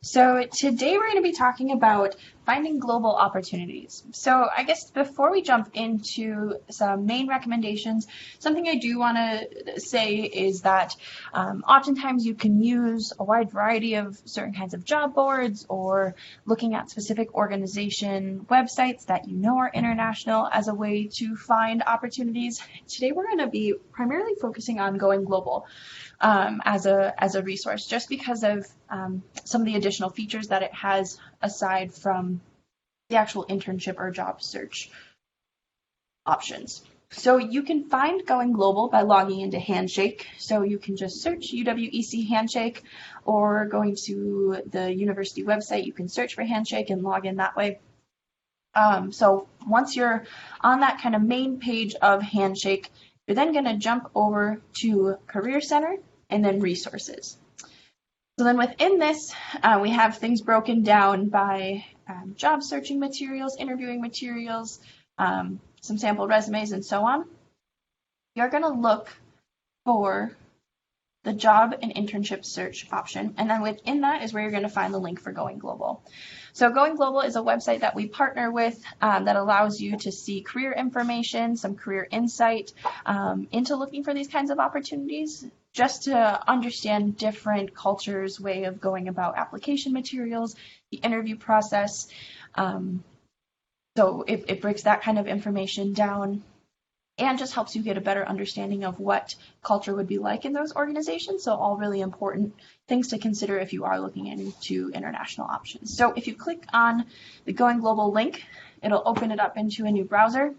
So today we're going to be talking about finding global opportunities. So I guess before we jump into some main recommendations, something I do want to say is that oftentimes you can use a wide variety of certain kinds of job boards or looking at specific organization websites that you know are international as a way to find opportunities. Today we're going to be primarily focusing on going global. As a resource, just because of some of the additional features that it has aside from the actual internship or job search options. So you can find Going Global by logging into Handshake. So you can just search UWEC Handshake, or going to the university website, you can search for Handshake and log in that way. So once you're on that kind of main page of Handshake, you're then going to jump over to Career Center and then Resources. So then within this, we have things broken down by job searching materials, interviewing materials, some sample resumes, and so on. You're going to look for the job and internship search option, and then within that is where you're going to find the link for Going Global. So Going Global is a website that we partner with that allows you to see career information, some career insight into looking for these kinds of opportunities, just to understand different cultures' way of going about application materials, the interview process. So it breaks that kind of information down and just helps you get a better understanding of what culture would be like in those organizations. So all really important things to consider if you are looking into international options. So if you click on the Going Global link, it'll open it up into a new browser.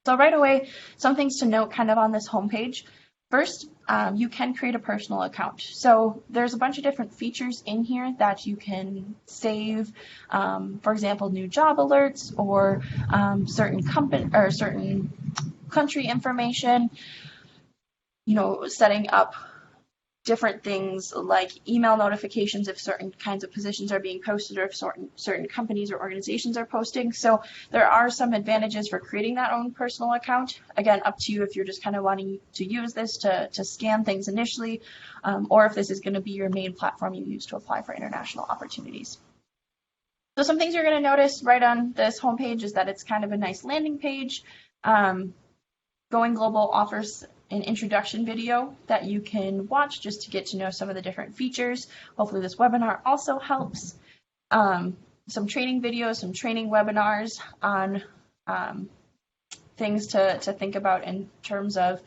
So right away, some things to note kind of on this homepage. First, you can create a personal account. So there's a bunch of different features in here that you can save, for example, new job alerts or certain country information, setting up different things like email notifications if certain kinds of positions are being posted or if certain companies or organizations are posting. So there are some advantages for creating that own personal account. Again, up to you if you're just kind of wanting to use this to scan things initially, or if this is going to be your main platform you use to apply for international opportunities. So some things you're going to notice right on this homepage is that it's kind of a nice landing page. Going Global offers an introduction video that you can watch just to get to know some of the different features. Hopefully this webinar also helps. Some training videos, some training webinars on things to think about in terms of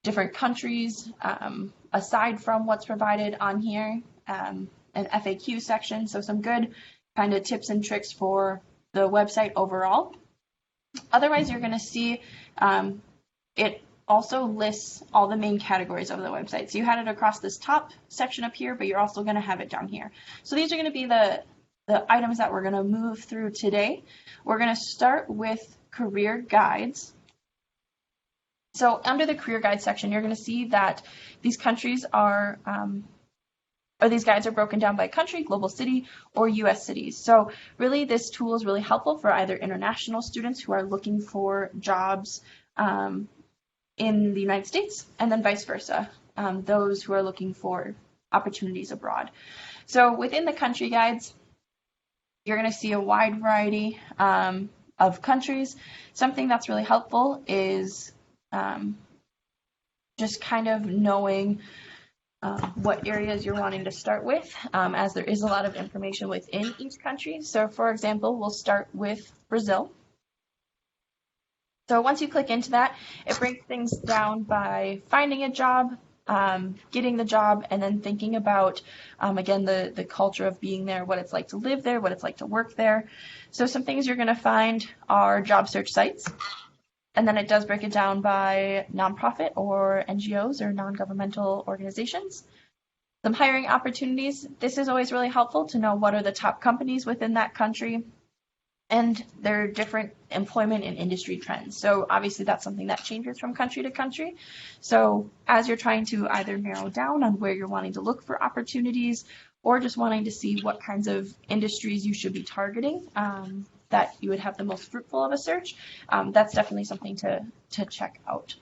different countries, aside from what's provided on here, an FAQ section, so some good kind of tips and tricks for the website overall. Otherwise, you're going to see it also lists all the main categories of the website. So you had it across this top section up here, but you're also going to have it down here. So these are going to be the items that we're going to move through today. We're going to start with career guides. So under the career guide section, you're going to see that these countries are, or these guides are broken down by country, global city, or US cities. So really this tool is really helpful for either international students who are looking for jobs in the United States, and then vice versa, those who are looking for opportunities abroad. So within the country guides, you're going to see a wide variety of countries. Something that's really helpful is just kind of knowing what areas you're wanting to start with, as there is a lot of information within each country. So for example, we'll start with Brazil. So once you click into that, it breaks things down by finding a job, getting the job, and then thinking about, again, the culture of being there, what it's like to live there, what it's like to work there. So some things you're going to find are job search sites. And then it does break it down by nonprofit or NGOs or non-governmental organizations. Some hiring opportunities. This is always really helpful to know what are the top companies within that country and their different employment and industry trends. So obviously that's something that changes from country to country. So as you're trying to either narrow down on where you're wanting to look for opportunities or just wanting to see what kinds of industries you should be targeting, that you would have the most fruitful of a search, that's definitely something to check out.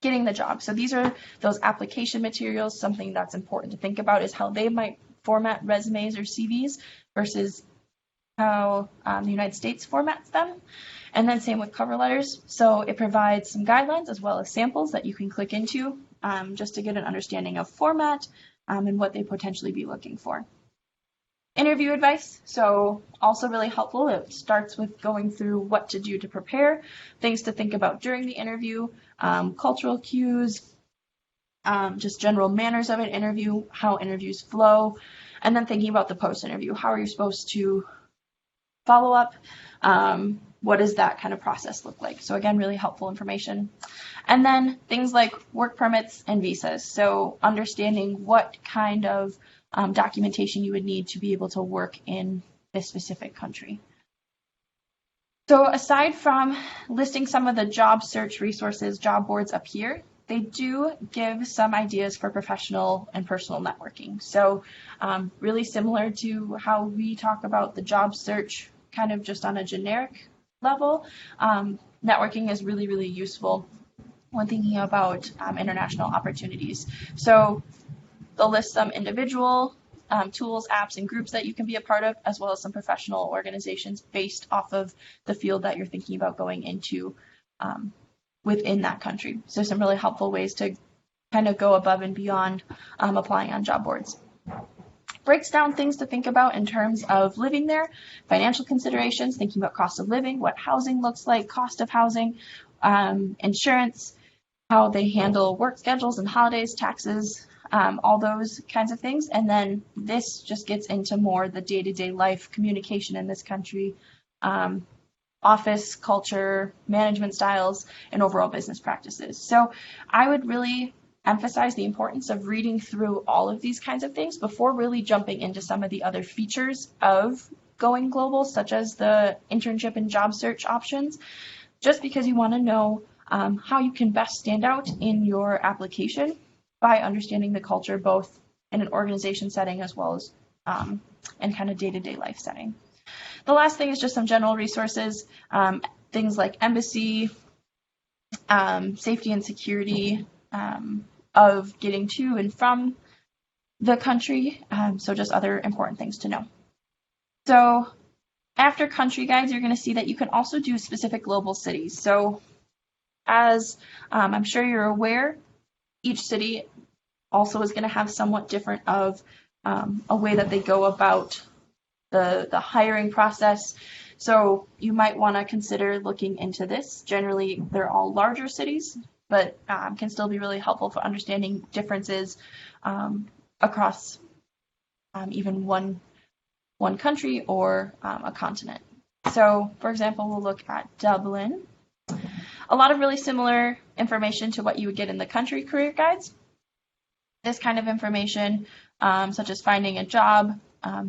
Getting the job. So these are those application materials. Something that's important to think about is how they might format resumes or CVs versus how the United States formats them. And then same with cover letters. So it provides some guidelines as well as samples that you can click into just to get an understanding of format and what they potentially be looking for. Interview advice, so also really helpful. It starts with going through what to do to prepare, things to think about during the interview, cultural cues, just general manners of an interview, how interviews flow, and then thinking about the post-interview. How are you supposed to follow up? What does that kind of process look like? So again, really helpful information. And then things like work permits and visas. So understanding what kind of documentation you would need to be able to work in this specific country. So aside from listing some of the job search resources, job boards up here, they do give some ideas for professional and personal networking. So really similar to how we talk about the job search kind of just on a generic level, networking is really, really useful when thinking about international opportunities. So they'll list some individual tools, apps, and groups that you can be a part of, as well as some professional organizations based off of the field that you're thinking about going into within that country. So some really helpful ways to kind of go above and beyond applying on job boards. Breaks down things to think about in terms of living there, financial considerations, thinking about cost of living, what housing looks like, cost of housing, insurance, how they handle work schedules and holidays, taxes, all those kinds of things. And then this just gets into more the day-to-day life communication in this country, office culture, management styles, and overall business practices. So I would really emphasize the importance of reading through all of these kinds of things before really jumping into some of the other features of going global, such as the internship and job search options, just because you want to know how you can best stand out in your application by understanding the culture both in an organization setting as well as in kind of day-to-day life setting. The last thing is just some general resources, things like embassy, safety and security of getting to and from the country, so just other important things to know. So after country guides, you're going to see that you can also do specific global cities. So as I'm sure you're aware, each city also is going to have somewhat different of a way that they go about the hiring process. So you might want to consider looking into this. Generally, they're all larger cities, but can still be really helpful for understanding differences across even one country or a continent. So, for example, we'll look at Dublin. A lot of really similar information to what you would get in the country career guides. This kind of information, such as finding a job,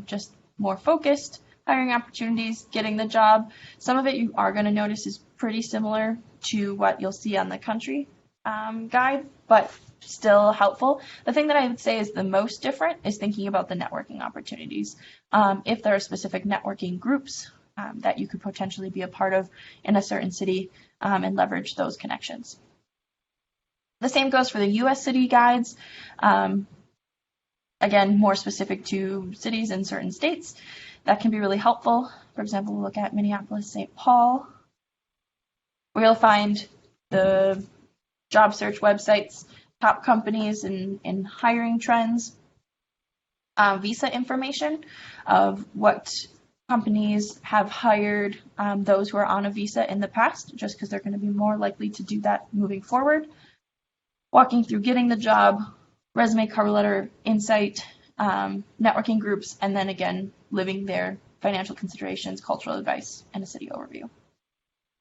just more focused, hiring opportunities, getting the job. Some of it you are going to notice is pretty similar to what you'll see on the country guide, but still helpful. The thing that I would say is the most different is thinking about the networking opportunities. If there are specific networking groups that you could potentially be a part of in a certain city and leverage those connections. The same goes for the U.S. city guides. Again, more specific to cities in certain states. That can be really helpful. For example, we'll look at Minneapolis, St. Paul. We'll find the job search websites, top companies and hiring trends, visa information of what companies have hired those who are on a visa in the past, just because they're going to be more likely to do that moving forward. Walking through getting the job, resume, cover letter, insight, networking groups, and then again, living there, financial considerations, cultural advice, and a city overview.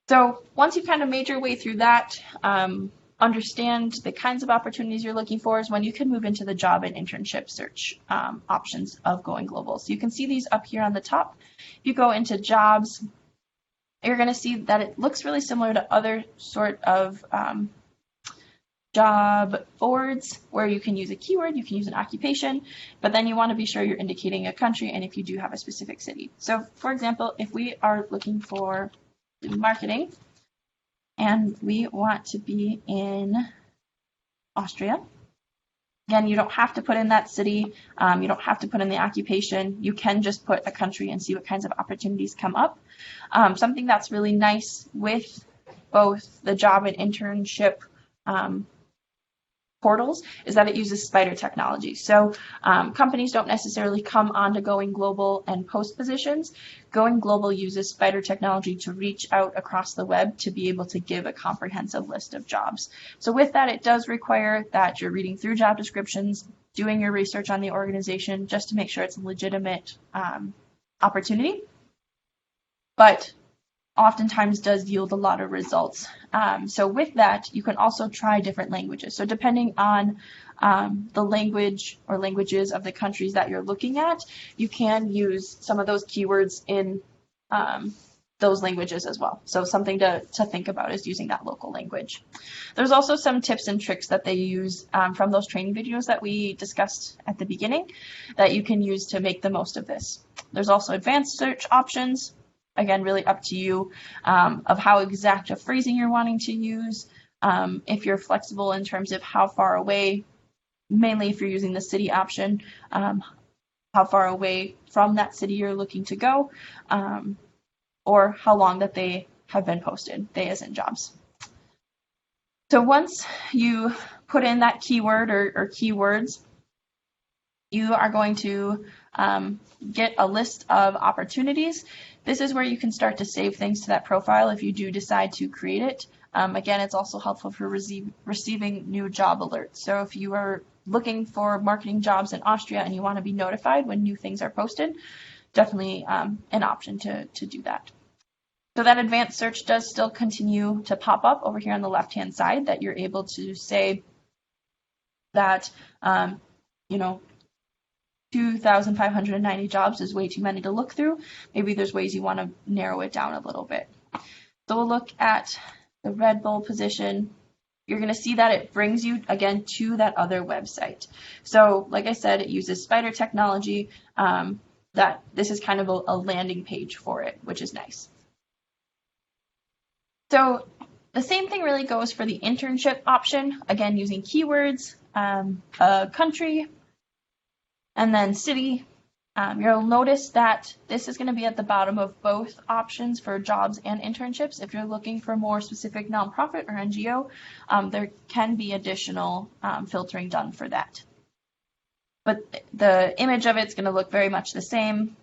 So once you've kind of made your way through that, understand the kinds of opportunities you're looking for is when you can move into the job and internship search options of going global. So you can see these up here on the top. If you go into jobs, you're going to see that it looks really similar to other sort of job boards where you can use a keyword, you can use an occupation, but then you want to be sure you're indicating a country and if you do have a specific city. So for example, if we are looking for marketing and we want to be in Austria, Again, you don't have to put in that city. You don't have to put in the occupation. You can just put a country and see what kinds of opportunities come up. Something that's really nice with both the job and internship portals is that it uses spider technology. So companies don't necessarily come onto Going Global and post positions. Going Global uses spider technology to reach out across the web to be able to give a comprehensive list of jobs. So with that, it does require that you're reading through job descriptions, doing your research on the organization just to make sure it's a legitimate opportunity. But oftentimes does yield a lot of results. So with that, you can also try different languages. So depending on the language or languages of the countries that you're looking at, you can use some of those keywords in those languages as well. So something to think about is using that local language. There's also some tips and tricks that they use from those training videos that we discussed at the beginning that you can use to make the most of this. There's also advanced search options. Again, really up to you of how exact of phrasing you're wanting to use. If you're flexible in terms of how far away, mainly if you're using the city option, how far away from that city you're looking to go, or how long that they have been posted, they as in jobs. So once you put in that keyword or keywords, you are going to get a list of opportunities. This is where you can start to save things to that profile if you do decide to create it. Again, it's also helpful for receiving new job alerts. So if you are looking for marketing jobs in Austria and you want to be notified when new things are posted, definitely an option to do that. So that advanced search does still continue to pop up over here on the left-hand side, that you're able to say that, 2,590 jobs is way too many to look through. Maybe there's ways you want to narrow it down a little bit. So we'll look at the Red Bull position. You're going to see that it brings you, again, to that other website. So like I said, it uses spider technology. That this is kind of a landing page for it, which is nice. So the same thing really goes for the internship option, again, using keywords, a country, and then city. You'll notice that this is going to be at the bottom of both options for jobs and internships. If you're looking for more specific nonprofit or NGO, there can be additional filtering done for that. But the image of it's going to look very much the same,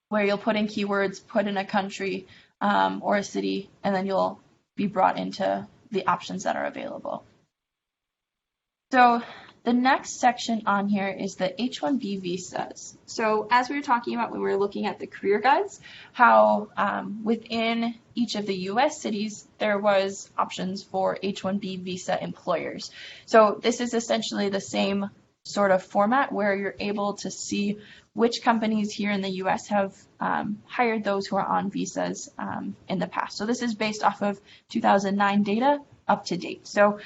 where you'll put in keywords, put in a country or a city, and then you'll be brought into the options that are available. So the next section on here is the H1B visas. So as we were talking about when we were looking at the career guides, how within each of the US cities, there was options for H1B Visa Employers. So this is essentially the same sort of format where you're able to see which companies here in the US have hired those who are on visas in the past. So this is based off of 2009 data up to date. So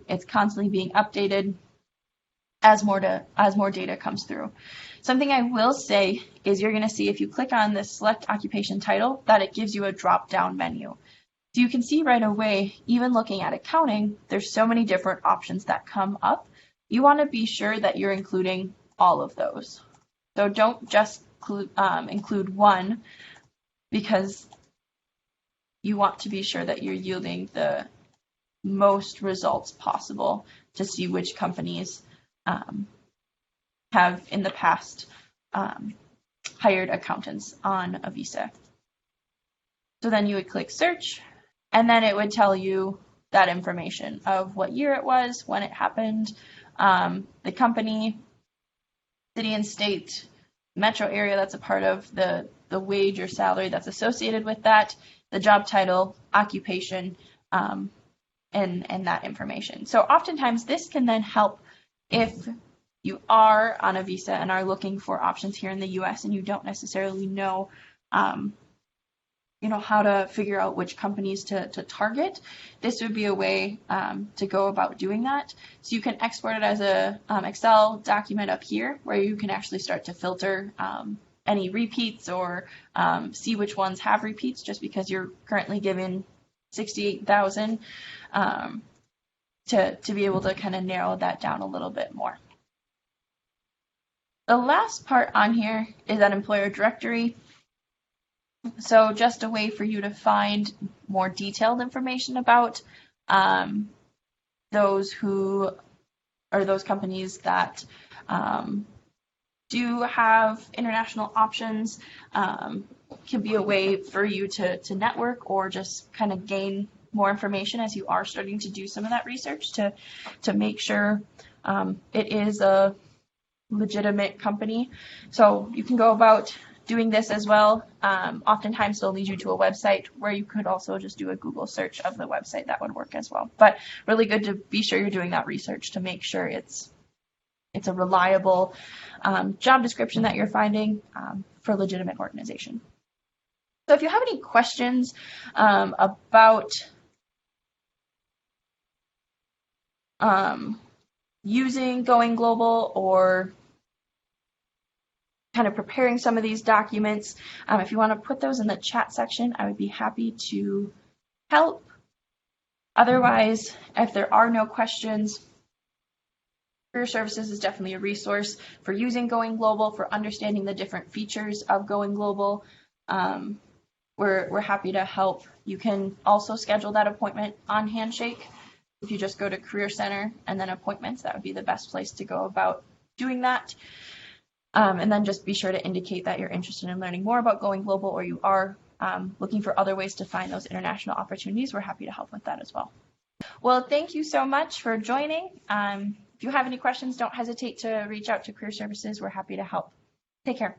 it's constantly being updated as more data comes through. Something I will say is you're going to see if you click on the select occupation title that it gives you a drop-down menu. So you can see right away, even looking at accounting, there's so many different options that come up. You want to be sure that you're including all of those. So don't just include one, because you want to be sure that you're yielding the most results possible to see which companies have in the past hired accountants on a visa. So then you would click search, and then it would tell you that information of what year it was, when it happened, the company, city and state, metro area that's a part of the wage or salary that's associated with that, the job title, occupation, and that information. So oftentimes this can then help if you are on a visa and are looking for options here in the US and you don't necessarily know how to figure out which companies to target. This would be a way to go about doing that. So you can export it as a Excel document up here where you can actually start to filter any repeats or see which ones have repeats, just because you're currently given 68,000. to be able to kind of narrow that down a little bit more. The last part on here is that employer directory. So just a way for you to find more detailed information about those companies that do have international options. Can be a way for you to network or just kind of gain more information as you are starting to do some of that research to make sure it is a legitimate company. So you can go about doing this as well. Oftentimes they'll lead you to a website where you could also just do a Google search of the website. That would work as well. But really good to be sure you're doing that research to make sure it's a reliable job description that you're finding for a legitimate organization. So if you have any questions about using Going Global or kind of preparing some of these documents, if you want to put those in the chat section, I would be happy to help. Otherwise, if there are no questions, Career Services is definitely a resource for using Going Global, for understanding the different features of Going Global. We're happy to help. You can also schedule that appointment on Handshake. If you just go to Career Center and then appointments, that would be the best place to go about doing that. And then just be sure to indicate that you're interested in learning more about Going Global, or you are looking for other ways to find those international opportunities. We're happy to help with that as well. Well, thank you so much for joining. If you have any questions, don't hesitate to reach out to Career Services. We're happy to help. Take care.